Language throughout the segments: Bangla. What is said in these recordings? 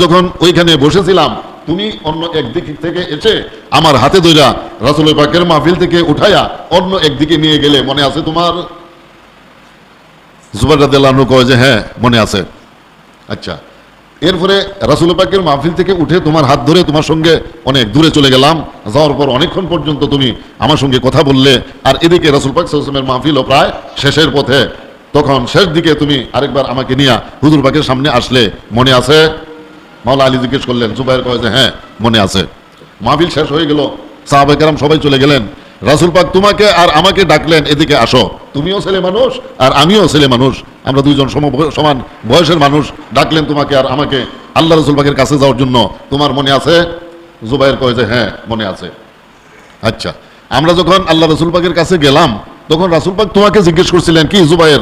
যখন ওইখানে বসেছিলাম তুমি অন্য একদিক থেকে এসে আমার হাতে ধইরা রাসূল পাকের মাহফিল থেকে উঠাইয়া অন্য একদিকে নিয়ে গেলে মনে আছে তোমার? জুবাইর রাদিয়াল্লাহু আনহু কয় যে হ্যাঁ মনে আছে। আচ্ছা, এরপরে রাসূল পাকের মাহফিল থেকে উঠে তোমার হাত ধরে তোমার সঙ্গে অনেক দূরে চলে গেলাম। যাওয়ার পর অনেকক্ষণ পর্যন্ত তুমি আমার সঙ্গে কথা বললে, আর এদিকে রাসূল পাক সাল্লাল্লাহু আলাইহি ওয়াসাল্লামের মাহফিলও প্রায় শেষের পথে। তখন শেষ দিকে তুমি আরেকবার আমাকে নিয়ে হুজুর পাকের সামনে আসলে, মনে আছে? মাওলা আলী জিজ্ঞেস করলেন। জুবাইর কয় যে হ্যাঁ মনে আছে। মাহফিল শেষ হয়ে গেল, সাহাবায়ে কেরাম সবাই চলে গেলেন। রাসূল পাক তোমাকে আর আমাকে ডাকলেন, এদিকে আসো, তুমিও ছেলে মানুষ আর আমিও ছেলে মানুষ, আমরা দুইজন সমান বয়সের মানুষ। ডাকলেন তোমাকে আর আমাকে আল্লাহ রাসূল পাকের কাছে যাওয়ার জন্য, তোমার মনে আছে? জুবাইর কয় যে হ্যাঁ মনে আছে। আচ্ছা, আমরা যখন আল্লাহ রাসূল পাকের কাছে গেলাম তখন রাসূল পাক তোমাকে জিজ্ঞেস করছিলেন, কি জুবাইর,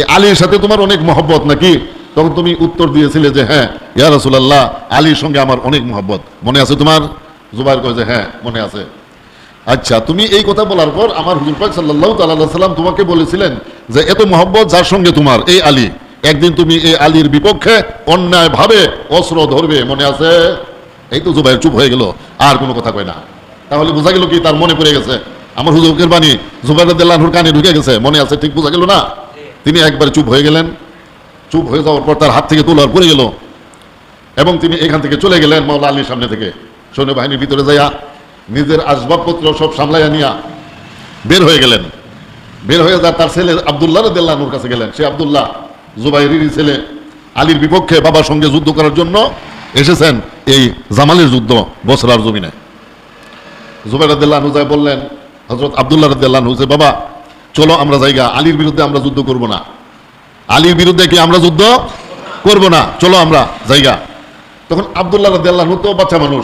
এই আলীর সাথে তোমার অনেক মহব্বত নাকি? তখন তুমি উত্তর দিয়েছিলে যে হ্যাঁ ইয়া রাসূলুল্লাহ, আলীর সঙ্গে আমার অনেক মহব্বত। মনে আছে তোমার? জুবাইর কয় যে হ্যাঁ মনে আছে। আচ্ছা, তুমি এই কথা বলার পর আমার হুজুর পাক সাল্লাল্লাহু তাআলা আলাইহি সাল্লাম তোমাকে বলেছিলেন যে এত মহব্বত যার সঙ্গে তোমার, এই আলী, একদিন তুমি এই আলীর বিপক্ষে অন্যায়ভাবে অস্ত্র ধরবে, মনে আছে? এই তো জুবাইর চুপ হয়ে গেল, আর কোনো কথা কয় না। তাহলে বোঝা গেল কি তার মনে পড়ে গেছে, আমার হুজুরের বাণী জুবাইর রাদিয়াল্লাহু আনহুর কানে ঢুকে গেছে, মনে আছে, ঠিক বোঝা গেল না? তিনি একবার চুপ হয়ে গেলেন। চুপ হয়ে যাওয়ার পর তার হাত থেকে তলোয়ার পড়ে গেল এবং তিনি এখান থেকে চলে গেলেন মাওলা আলীর সামনে থেকে। সৈন্যবাহিনীর ভিতরে যাইয়া নিজের আসবাবপত্র সব সামলাইয়া নিয়া বের হয়ে গেলেন। বের হয়ে যা তার ছেলে আব্দুল্লাহ রাদিয়াল্লাহু আনহুর কাছে গেলেন। সে আব্দুল্লাহ জুবাইরেরই ছেলে, আলীর বিপক্ষে বাবার সঙ্গে যুদ্ধ করার জন্য এসেছেন এই জামালের যুদ্ধ বসরার জমিনে। জুবাইর রাদিয়াল্লাহু আনহু বললেন হযরত আব্দুল্লাহ রাদিয়াল্লাহু আনহু যে বাবা চলো আমরা জায়গা, আলীর বিরুদ্ধে আমরা যুদ্ধ করব না, আলীর বিরুদ্ধে কি আমরা যুদ্ধ করব না, চলো আমরা জায়গা। তখন আব্দুল্লাহ রাদিয়াল্লাহু আনহু তো বাচ্চা মানুষ,